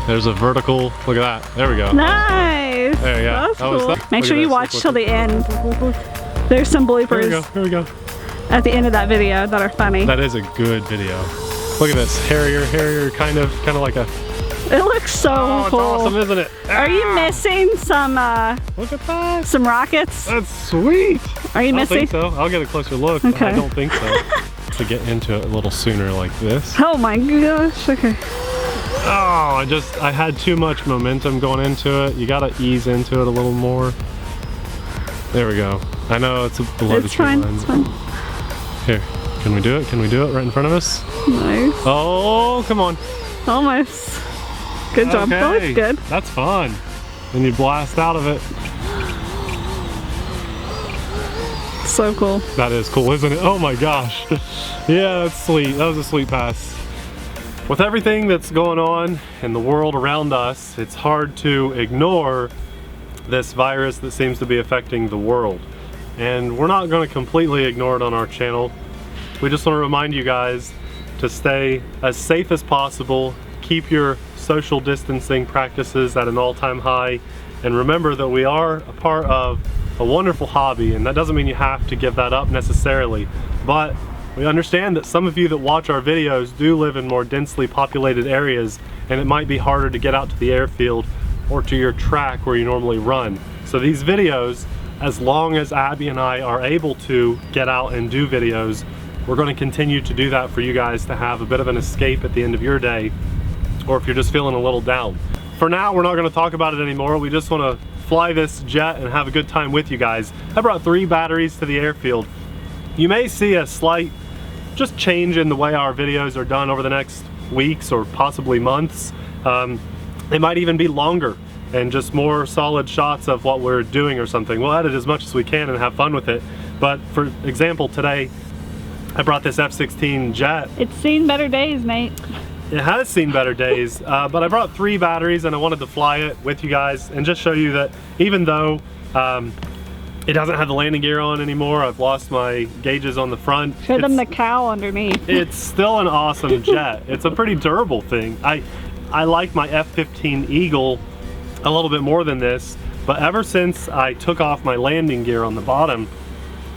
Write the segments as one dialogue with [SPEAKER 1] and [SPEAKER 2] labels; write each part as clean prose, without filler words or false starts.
[SPEAKER 1] There's a vertical, look at that. There we go.
[SPEAKER 2] Nice.
[SPEAKER 1] There, yeah.
[SPEAKER 2] That's cool. Make sure you watch till the end. There's some bloopers.
[SPEAKER 1] Here we go, here we go.
[SPEAKER 2] At the end of that video that are funny.
[SPEAKER 1] That is a good video. Look at this, Harrier, kind of like a...
[SPEAKER 2] It looks so
[SPEAKER 1] it's
[SPEAKER 2] cool.
[SPEAKER 1] Awesome, isn't it?
[SPEAKER 2] Are you missing some,
[SPEAKER 1] look at that.
[SPEAKER 2] Some rockets?
[SPEAKER 1] That's sweet.
[SPEAKER 2] Are you missing?
[SPEAKER 1] I don't think so. I'll get a closer look.
[SPEAKER 2] Okay.
[SPEAKER 1] I don't think so. To get into it a little sooner like this.
[SPEAKER 2] Oh my gosh, okay.
[SPEAKER 1] Oh, I had too much momentum going into it. You gotta ease into it a little more. There we go. I know it's below the tree line.
[SPEAKER 2] It's fine.
[SPEAKER 1] Here, can we do it? Can we do it right in front of us?
[SPEAKER 2] Nice.
[SPEAKER 1] Oh, come on.
[SPEAKER 2] Almost. Good job.
[SPEAKER 1] Okay.
[SPEAKER 2] That looks good.
[SPEAKER 1] That's fun. Then you blast out of it.
[SPEAKER 2] So cool.
[SPEAKER 1] That is cool, isn't it? Oh my gosh. Yeah, that's sweet. That was a sweet pass. With everything that's going on in the world around us, it's hard to ignore this virus that seems to be affecting the world. And we're not going to completely ignore it on our channel. We just want to remind you guys to stay as safe as possible, keep your social distancing practices at an all-time high, and remember that we are a part of a wonderful hobby, and that doesn't mean you have to give that up necessarily, but we understand that some of you that watch our videos do live in more densely populated areas, and it might be harder to get out to the airfield or to your track where you normally run. So these videos, as long as Abby and I are able to get out and do videos, we're going to continue to do that for you guys to have a bit of an escape at the end of your day, or if you're just feeling a little down. For now, we're not going to talk about it anymore. We just want to fly this jet and have a good time with you guys. I brought 3 batteries to the airfield. You may see a slight just change in the way our videos are done over the next weeks or possibly months. It might even be longer and just more solid shots of what we're doing or something. We'll edit as much as we can and have fun with it. But for example, today I brought this F-16 jet.
[SPEAKER 2] It's seen better days, Nate.
[SPEAKER 1] It has seen better days, but I brought 3 batteries and I wanted to fly it with you guys and just show you that even though it doesn't have the landing gear on anymore, I've lost my gauges on the front.
[SPEAKER 2] Show them the cow underneath.
[SPEAKER 1] It's still an awesome jet. It's a pretty durable thing. I like my F-15 Eagle a little bit more than this, but ever since I took off my landing gear on the bottom,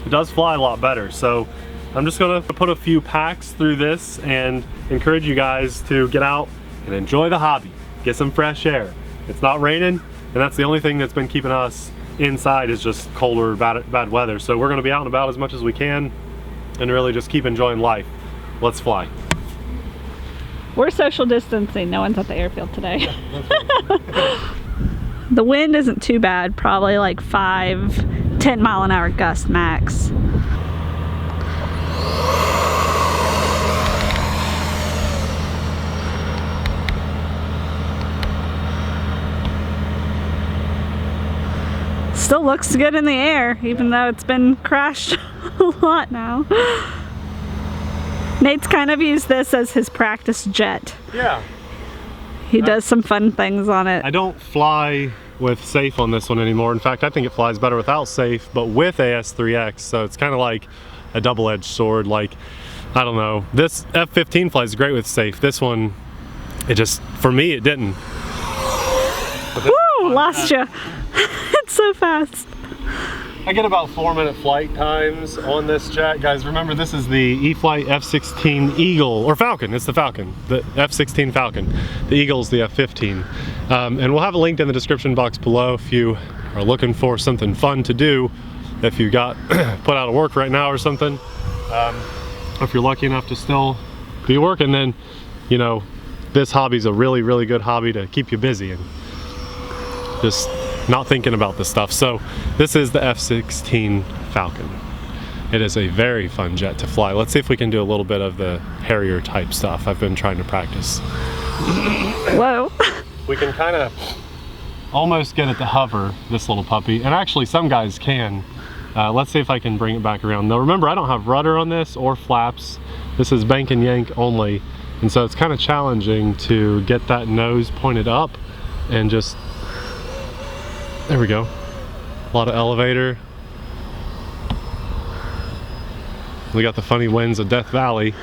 [SPEAKER 1] it does fly a lot better. So I'm just gonna put a few packs through this and encourage you guys to get out and enjoy the hobby. Get some fresh air. It's not raining, and that's the only thing that's been keeping us inside is just colder, bad weather. So we're gonna be out and about as much as we can and really just keep enjoying life. Let's fly.
[SPEAKER 2] We're social distancing. No one's at the airfield today. The wind isn't too bad, probably like 5-10 mile an hour gust max. Still looks good in the air, even though it's been crashed a lot now. Nate's kind of used this as his practice jet.
[SPEAKER 1] Yeah.
[SPEAKER 2] He does some fun things on it.
[SPEAKER 1] I don't fly with SAFE on this one anymore. In fact, I think it flies better without SAFE, but with AS3X, so it's kind of like a double-edged sword. Like, I don't know. This F-15 flies great with SAFE. This one, it just, for me, it didn't.
[SPEAKER 2] Woo! Lost you. It's so fast.
[SPEAKER 1] I get about 4-minute flight times on this jet. Guys, remember this is the e-flite F-16 Eagle, or Falcon, it's the Falcon, the F-16 Falcon. The Eagle's the F-15. And we'll have a link in the description box below if you are looking for something fun to do, if you got put out of work right now or something. If you're lucky enough to still be working, then, you know, this hobby's a really, really good hobby to keep you busy and just not thinking about this stuff. So this is the F-16 Falcon. It is a very fun jet to fly. Let's see if we can do a little bit of the Harrier type stuff. I've been trying to practice.
[SPEAKER 2] Whoa.
[SPEAKER 1] We can kind of almost get it to hover, this little puppy, and actually some guys can. Let's see if I can bring it back around. Now remember, I don't have rudder on this or flaps. This is bank and yank only, and so it's kind of challenging to get that nose pointed up and just, there we go. A lot of elevator. We got the funny winds of Death Valley.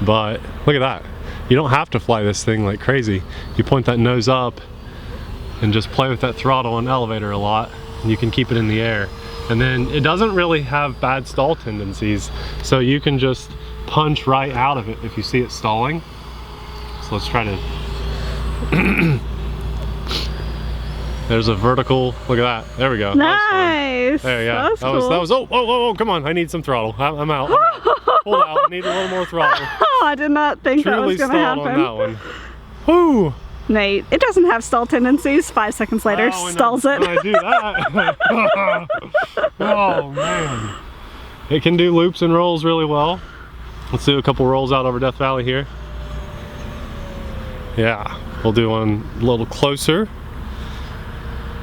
[SPEAKER 1] But look at that. you don't have to fly this thing like crazy. You point that nose up and just play with that throttle and elevator a lot, and you can keep it in the air. And then it doesn't really have bad stall tendencies, so you can just punch right out of it if you see it stalling. So let's try to there's a vertical, look at that, there we go.
[SPEAKER 2] Nice.
[SPEAKER 1] There you go.
[SPEAKER 2] That was cool.
[SPEAKER 1] That was oh, come on, I need some throttle. I'm out. Pull out, I need a little more throttle.
[SPEAKER 2] Oh, I did not think that was going to happen.
[SPEAKER 1] On that one. Whew.
[SPEAKER 2] Nate, it doesn't have stall tendencies. 5 seconds later, stalls it.
[SPEAKER 1] I do that. Oh man. It can do loops and rolls really well. Let's do a couple rolls out over Death Valley here. Yeah, we'll do one a little closer,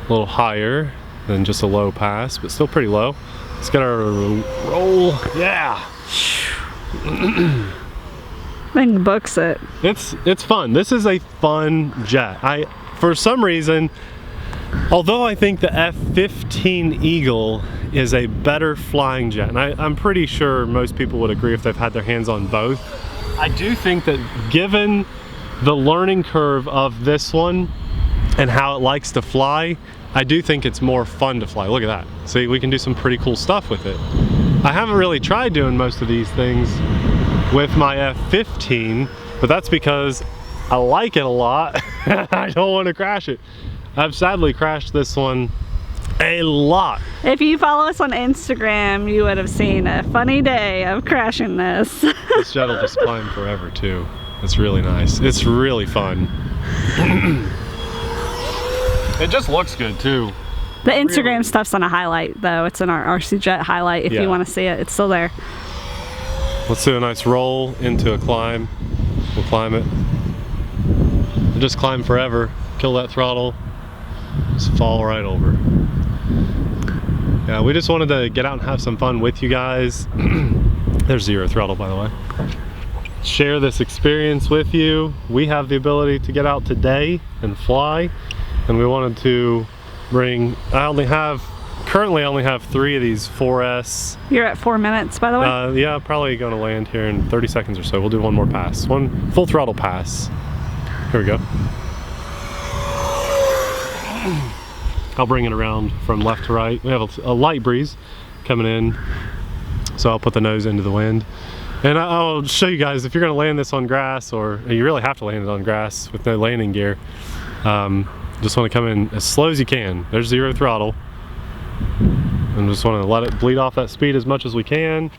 [SPEAKER 1] a little higher than just a low pass, but still pretty low. Let's get our roll. Yeah.
[SPEAKER 2] I think books it.
[SPEAKER 1] It's fun. This is a fun jet. For some reason, although I think the F-15 Eagle is a better flying jet, and I'm pretty sure most people would agree if they've had their hands on both, I do think that given the learning curve of this one and how it likes to fly, I do think it's more fun to fly. Look at that. See, we can do some pretty cool stuff with it. I haven't really tried doing most of these things with my F-15, but that's because I like it a lot. I don't want to crash it. I've sadly crashed this one a lot.
[SPEAKER 2] If you follow us on Instagram, you would have seen a funny day of crashing this.
[SPEAKER 1] This jet will just climb forever too. It's really nice. It's really fun. It just looks good too.
[SPEAKER 2] The Instagram stuff's on a highlight though. It's in our RC Jet highlight. If you want to see it, it's still there.
[SPEAKER 1] Let's do a nice roll into a climb. We'll climb it. And just climb forever. Kill that throttle. Just fall right over. Yeah, we just wanted to get out and have some fun with you guys. There's 0 throttle, by the way. Share this experience with you. We have the ability to get out today and fly, and we wanted to bring, currently I only have 3 of these 4S.
[SPEAKER 2] You're at 4 minutes, by the way?
[SPEAKER 1] Yeah, probably going to land here in 30 seconds or so. We'll do one more pass, one full throttle pass. Here we go. I'll bring it around from left to right. We have a light breeze coming in, so I'll put the nose into the wind. And I'll show you guys, if you're going to land this on grass, or you really have to land it on grass with no landing gear, just want to come in as slow as you can. There's 0 throttle. And just want to let it bleed off that speed as much as we can.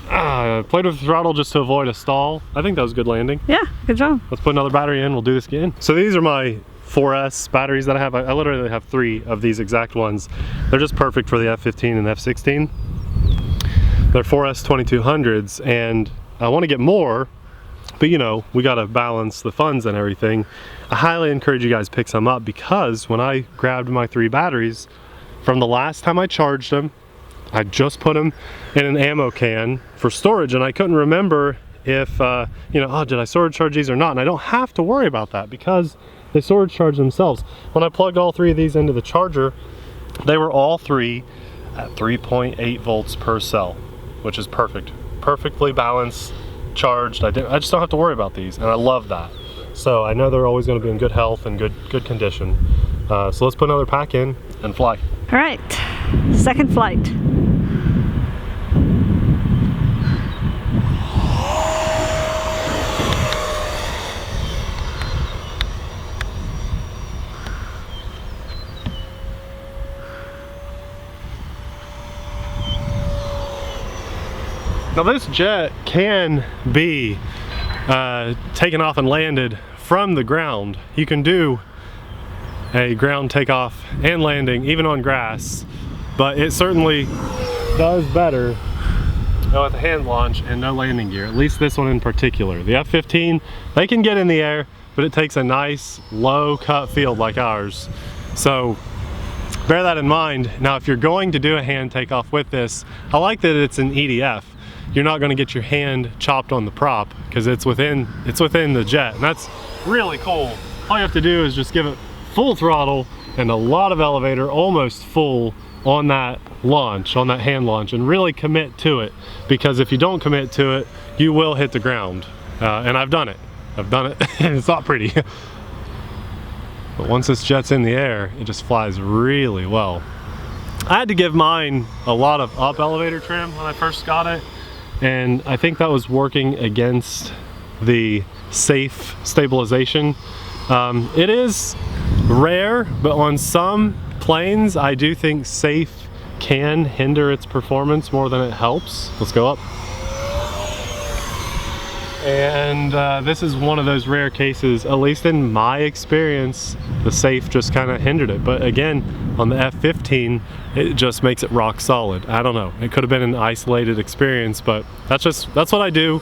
[SPEAKER 1] Played with the throttle just to avoid a stall. I think that was good landing.
[SPEAKER 2] Yeah, good job.
[SPEAKER 1] Let's put another battery in, we'll do this again. So these are my 4S batteries that I have. I literally have 3 of these exact ones. They're just perfect for the F-15 and F-16. They're 4S 2200s, and I want to get more, but you know, we got to balance the funds and everything. I highly encourage you guys pick some up, because when I grabbed my 3 batteries, from the last time I charged them, I just put them in an ammo can for storage, and I couldn't remember if, you know, did I storage charge these or not? And I don't have to worry about that because they storage charge themselves. When I plugged all 3 of these into the charger, they were all 3 at 3.8 volts per cell, which is perfect. Perfectly balanced, charged. I just don't have to worry about these, and I love that. So I know they're always going to be in good health and good condition. So let's put another pack in and fly.
[SPEAKER 2] All right, second flight.
[SPEAKER 1] Now this jet can be taken off and landed from the ground. You can do a ground takeoff and landing even on grass, but it certainly does better with a hand launch and no landing gear, at least this one in particular. The F-15, they can get in the air, but it takes a nice low cut field like ours. So bear that in mind. Now if you're going to do a hand takeoff with this, I like that it's an EDF. You're not going to get your hand chopped on the prop because it's within the jet, and that's really cool. All you have to do is just give it full throttle and a lot of elevator, almost full, on that launch, on that hand launch, and really commit to it, because if you don't commit to it, you will hit the ground. And I've done it. I've done it and it's not pretty. But once this jet's in the air, it just flies really well. I had to give mine a lot of up elevator trim when I first got it, and I think that was working against the SAFE stabilization. It is rare, but on some planes I do think SAFE can hinder its performance more than it helps. Let's go up. And this is one of those rare cases, at least in my experience, the SAFE just kind of hindered it. But again, on the F-15, it just makes it rock solid. I don't know, it could have been an isolated experience, but that's what I do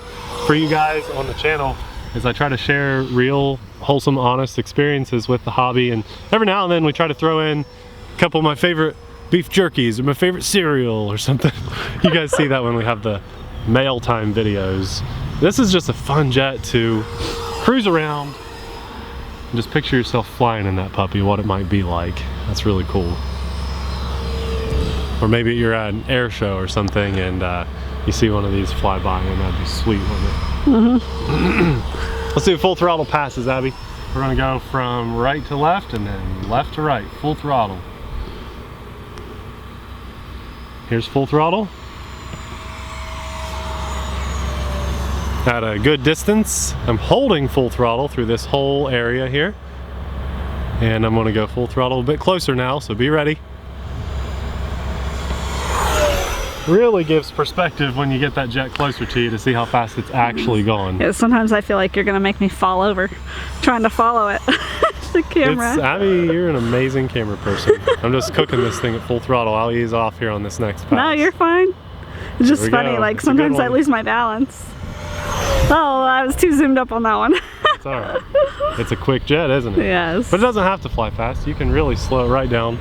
[SPEAKER 1] for you guys on the channel, is I try to share real, wholesome, honest experiences with the hobby. And every now and then we try to throw in a couple of my favorite beef jerkies or my favorite cereal or something. You guys see that when we have the mail time videos. This is just a fun jet to cruise around and just picture yourself flying in that puppy, what it might be like. That's really cool. Or maybe you're at an air show or something and you see one of these fly by, and that'd be sweet, wouldn't it? Let's do full throttle passes, Abby. We're gonna go from right to left and then left to right, full throttle. Here's full throttle. At a good distance, I'm holding full throttle through this whole area here. And I'm gonna go full throttle a bit closer now, so be ready. Really gives perspective when you get that jet closer to you to see how fast it's actually gone.
[SPEAKER 2] Yeah, sometimes I feel like you're gonna make me fall over trying to follow it. The camera.
[SPEAKER 1] Abby, you're an amazing camera person. I'm just cooking this thing at full throttle. I'll ease off here on this next pass.
[SPEAKER 2] No, you're fine. It's just funny, like sometimes I lose my balance. Oh, I was too zoomed up on that one.
[SPEAKER 1] It's alright. It's a quick jet, isn't it?
[SPEAKER 2] Yes.
[SPEAKER 1] But it doesn't have to fly fast. You can really slow it right down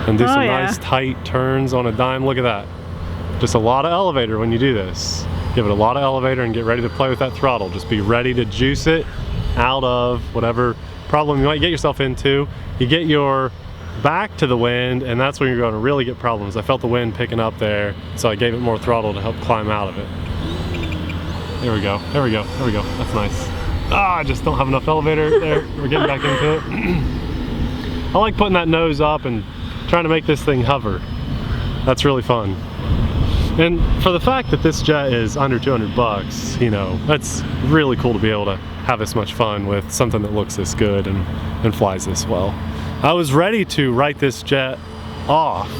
[SPEAKER 1] and do some nice tight turns on a dime. Look at that. Just a lot of elevator when you do this. Give it a lot of elevator and get ready to play with that throttle. Just be ready to juice it out of whatever problem you might get yourself into. You get your back to the wind, and that's when you're going to really get problems. I felt the wind picking up there, so I gave it more throttle to help climb out of it. There we go, there we go, there we go. That's nice. Ah, I just don't have enough elevator there. We're getting back into it. I like putting that nose up and trying to make this thing hover. That's really fun. And for the fact that this jet is under 200 bucks, you know, that's really cool to be able to have this much fun with something that looks this good and flies this well. I was ready to write this jet off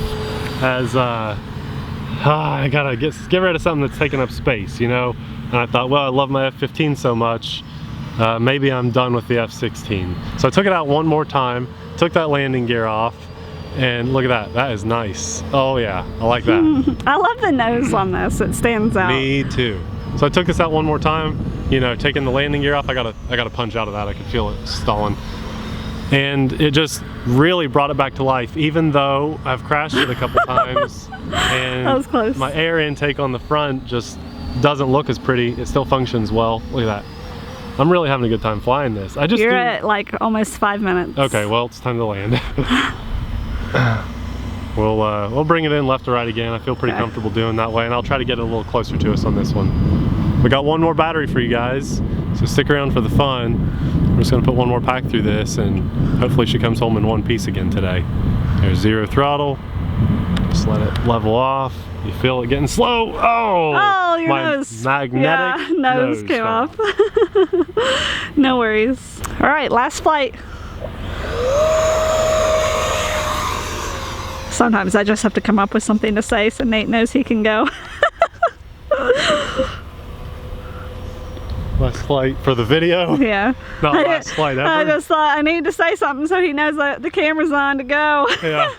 [SPEAKER 1] as I gotta get rid of something that's taking up space, you know? And I thought, well, I love my F-15 so much, maybe I'm done with the F-16. So I took it out one more time, took that landing gear off, and look at that, that is nice. Oh yeah, I like that.
[SPEAKER 2] I love the nose on this, it stands out.
[SPEAKER 1] Me too. So I took this out one more time, you know, taking the landing gear off, I gotta punch out of that, I could feel it stalling. And it just really brought it back to life, even though I've crashed it a couple times. And
[SPEAKER 2] that was close.
[SPEAKER 1] My air intake on the front just doesn't look as pretty. It still functions well. Look at that. I'm really having a good time flying this.
[SPEAKER 2] You're at like almost 5 minutes.
[SPEAKER 1] Okay, well, it's time to land. We'll bring it in left to right again. I feel pretty comfortable doing that way, and I'll try to get it a little closer to us on this one. We got one more battery for you guys, so stick around for the fun. We're just gonna put one more pack through this, and hopefully she comes home in one piece again today. There's zero throttle. Just let it level off. You feel it getting slow. Oh,
[SPEAKER 2] your nose.
[SPEAKER 1] Magnetic
[SPEAKER 2] nose came off. No worries. All right, last flight. Sometimes I just have to come up with something to say so Nate knows he can go.
[SPEAKER 1] Last flight for the video?
[SPEAKER 2] Yeah.
[SPEAKER 1] Not last flight ever.
[SPEAKER 2] I just thought I need to say something so he knows that the camera's on to go.
[SPEAKER 1] Yeah.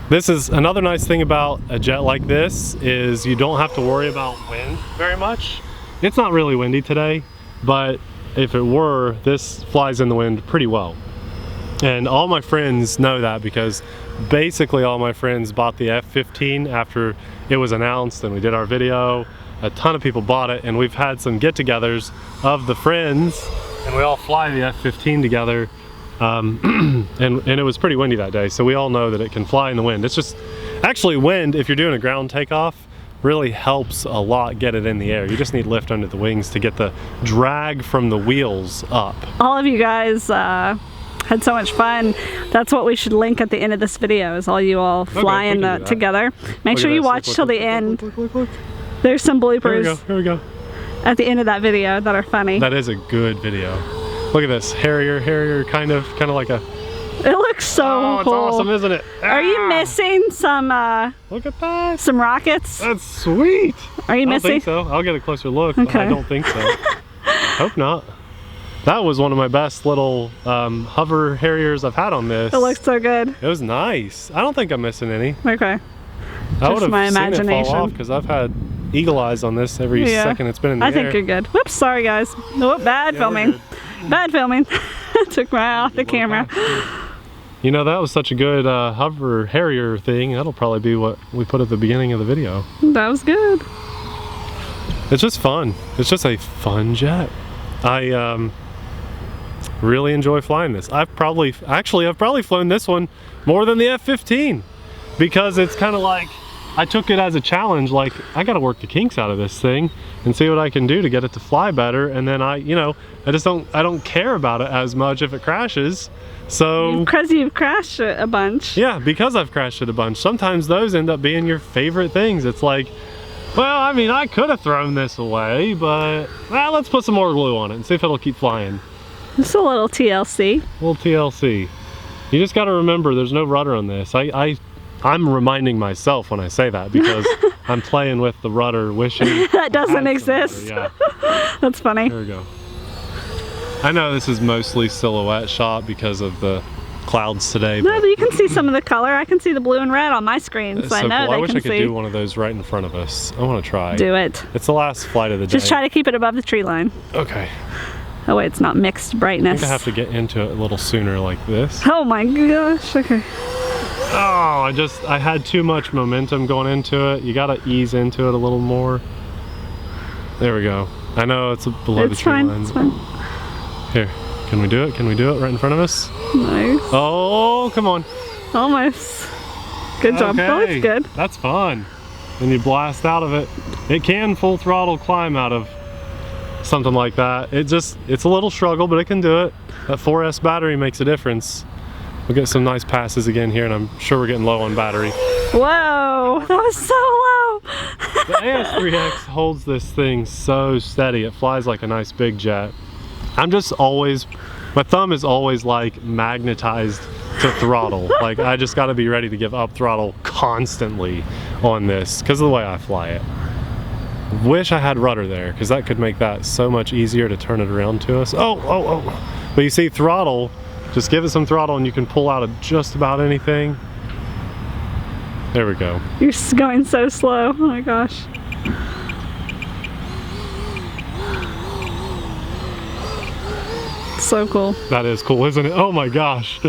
[SPEAKER 1] This is another nice thing about a jet like this, is you don't have to worry about wind very much. It's not really windy today, but if it were, this flies in the wind pretty well. And all my friends know that, because basically all my friends bought the F-15 after it was announced and we did our video. A ton of people bought it, and we've had some get-togethers of the friends, and we all fly the F-15 together. And it was pretty windy that day, so we all know that it can fly in the wind. It's just, actually wind, if you're doing a ground takeoff, really helps a lot get it in the air. You just need lift under the wings to get the drag from the wheels up.
[SPEAKER 2] All of you guys had so much fun. That's what we should link at the end of this video, is all you all flying together. Make sure you watch till the end.
[SPEAKER 1] Look.
[SPEAKER 2] There's some bloopers
[SPEAKER 1] Here we go.
[SPEAKER 2] at the end of that video that are funny.
[SPEAKER 1] That is a good video. Look at this, Harrier, kind of like a...
[SPEAKER 2] It looks so
[SPEAKER 1] it's
[SPEAKER 2] cool.
[SPEAKER 1] awesome, isn't it?
[SPEAKER 2] Are you missing some,
[SPEAKER 1] look at that.
[SPEAKER 2] some rockets?
[SPEAKER 1] That's sweet.
[SPEAKER 2] Are you missing?
[SPEAKER 1] I don't think so. I'll get a closer look.
[SPEAKER 2] Okay.
[SPEAKER 1] I don't think so. Hope not. That was one of my best little hover Harriers I've had on this.
[SPEAKER 2] It looks so good.
[SPEAKER 1] It was nice. I don't think I'm missing any.
[SPEAKER 2] Okay.
[SPEAKER 1] I would have
[SPEAKER 2] my
[SPEAKER 1] seen
[SPEAKER 2] imagination.
[SPEAKER 1] it fall off because I've had eagle eyes on this every second it's been in the air.
[SPEAKER 2] I think you're good. Whoops, sorry guys. Whoop, bad filming. Bad filming. Took my eye off the camera.
[SPEAKER 1] You know, that was such a good hover Harrier thing. That'll probably be what we put at the beginning of the video.
[SPEAKER 2] That was good.
[SPEAKER 1] It's just fun. It's just a fun jet. I really enjoy flying this. I've probably flown this one more than the F-15 because it's kind of like I took it as a challenge. Like, I got to work the kinks out of this thing and see what I can do to get it to fly better. And then I don't care about it as much if it crashes. So
[SPEAKER 2] because you've crashed it a bunch.
[SPEAKER 1] Yeah, because I've crashed it a bunch. Sometimes those end up being your favorite things. It's like, well, I mean, I could have thrown this away, but let's put some more glue on it and see if it'll keep flying.
[SPEAKER 2] Just a little TLC.
[SPEAKER 1] A little TLC. You just got to remember there's no rudder on this. I'm reminding myself when I say that because I'm playing with the rudder, wishing
[SPEAKER 2] that doesn't exist.
[SPEAKER 1] Yeah.
[SPEAKER 2] That's funny.
[SPEAKER 1] There we go. I know this is mostly silhouette shot because of the clouds today.
[SPEAKER 2] No, but you can see some of the color. I can see the blue and red on my screen, so I know
[SPEAKER 1] cool. I wish I could
[SPEAKER 2] see.
[SPEAKER 1] do one of those right in front of us. I want to try.
[SPEAKER 2] Do it.
[SPEAKER 1] It's the last flight of the day.
[SPEAKER 2] Just try to keep it above the tree line.
[SPEAKER 1] Okay.
[SPEAKER 2] Oh wait, it's not mixed brightness.
[SPEAKER 1] I think I have to get into it a little sooner like this.
[SPEAKER 2] Oh my gosh, okay.
[SPEAKER 1] Oh, I had too much momentum going into it. You gotta ease into it a little more. There we go. I know it's below the tree line.
[SPEAKER 2] It's fine.
[SPEAKER 1] Here, can we do it? Can we do it right in front of us?
[SPEAKER 2] Nice.
[SPEAKER 1] Oh, come on.
[SPEAKER 2] Almost. Good job.
[SPEAKER 1] Okay.
[SPEAKER 2] Oh, it's good.
[SPEAKER 1] That's fun. Then you blast out of it. It can full throttle climb out of something like that. It's a little struggle, but it can do it. That 4S battery makes a difference. We'll get some nice passes again here, and I'm sure we're getting low on battery.
[SPEAKER 2] Whoa, that was so low.
[SPEAKER 1] The AS3X holds this thing so steady. It flies like a nice big jet. My thumb is always like magnetized to throttle. Like, I just gotta be ready to give up throttle constantly on this because of the way I fly it. Wish I had rudder there because that could make that so much easier to turn it around to us. Oh. But you see, throttle, just give it some throttle and you can pull out of just about anything. There we go.
[SPEAKER 2] You're going so slow. Oh my gosh. So cool.
[SPEAKER 1] That is cool, isn't it? Oh my gosh.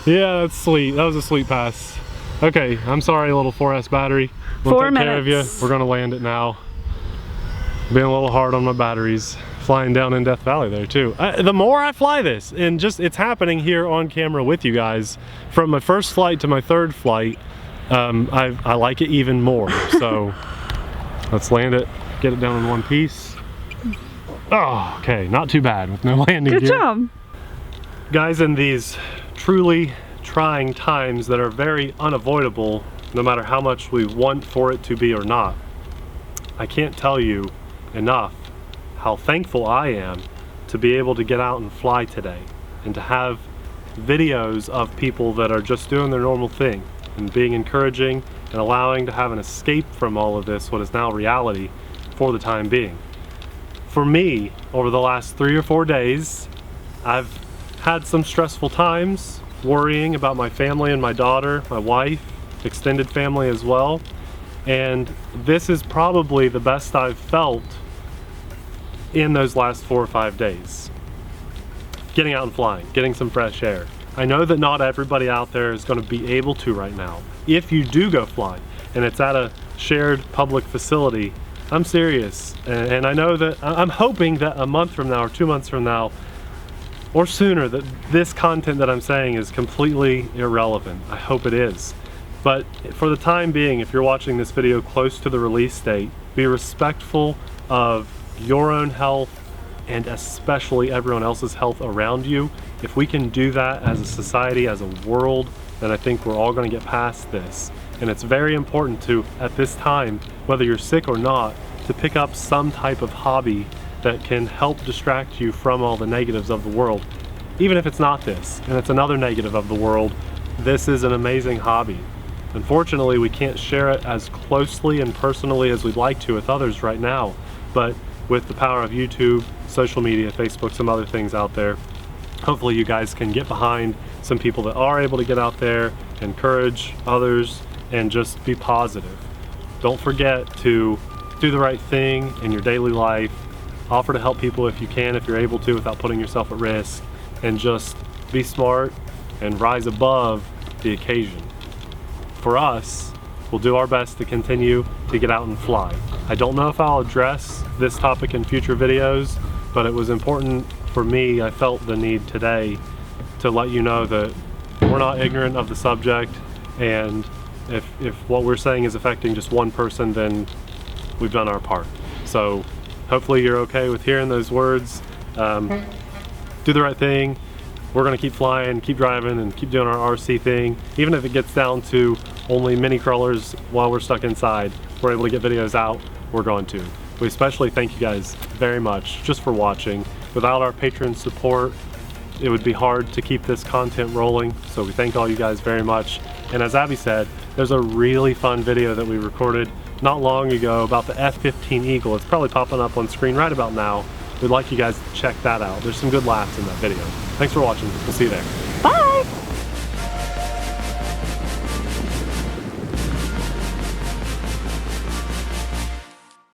[SPEAKER 1] Yeah, that's sweet. That was a sweet pass. Okay, I'm sorry, little 4S battery. We'll
[SPEAKER 2] 4
[SPEAKER 1] take care of you.
[SPEAKER 2] minutes.
[SPEAKER 1] We're gonna land it now. Being a little hard on my batteries. Flying down in Death Valley there too. The more I fly this, and it's happening here on camera with you guys, from my first flight to my third flight, I like it even more. So let's land it, get it down in one piece. Oh, okay, not too bad with no landing gear.
[SPEAKER 2] Good job.
[SPEAKER 1] Guys, in these truly trying times that are very unavoidable, no matter how much we want for it to be or not, I can't tell you enough how thankful I am to be able to get out and fly today and to have videos of people that are just doing their normal thing and being encouraging and allowing to have an escape from all of this, what is now reality, for the time being. For me, over the last 3 or 4 days, I've had some stressful times worrying about my family and my daughter, my wife, extended family as well. And this is probably the best I've felt in those last 4 or 5 days. Getting out and flying, getting some fresh air. I know that not everybody out there is going to be able to right now. If you do go flying and it's at a shared public facility, I'm serious. And I know that I'm hoping that a month from now or 2 months from now or sooner that this content that I'm saying is completely irrelevant. I hope it is. But for the time being, if you're watching this video close to the release date, be respectful of your own health and especially everyone else's health around you. If we can do that as a society, as a world, then I think we're all going to get past this. And it's very important to, at this time, whether you're sick or not, to pick up some type of hobby that can help distract you from all the negatives of the world. Even if it's not this, and it's another negative of the world, this is an amazing hobby. Unfortunately, we can't share it as closely and personally as we'd like to with others right now, but with the power of YouTube, social media, Facebook, some other things out there, hopefully you guys can get behind some people that are able to get out there, encourage others, and just be positive. Don't forget to do the right thing in your daily life, offer to help people if you can, if you're able to, without putting yourself at risk, and just be smart and rise above the occasion. For us, we'll do our best to continue to get out and fly. I don't know if I'll address this topic in future videos, but it was important for me. I felt the need today to let you know that we're not ignorant of the subject, and if what we're saying is affecting just one person, then we've done our part. So hopefully you're okay with hearing those words. Do the right thing. We're gonna keep flying, keep driving, and keep doing our RC thing. Even if it gets down to only mini crawlers while we're stuck inside, we're able to get videos out, we're going to. We especially thank you guys very much just for watching. Without our patron support, it would be hard to keep this content rolling, so we thank all you guys very much. And as Abby said, there's a really fun video that we recorded not long ago about the F-15 Eagle. It's probably popping up on screen right about now. We'd like you guys to check that out. There's some good laughs in that video. Thanks for watching. We'll see you there.
[SPEAKER 2] Bye!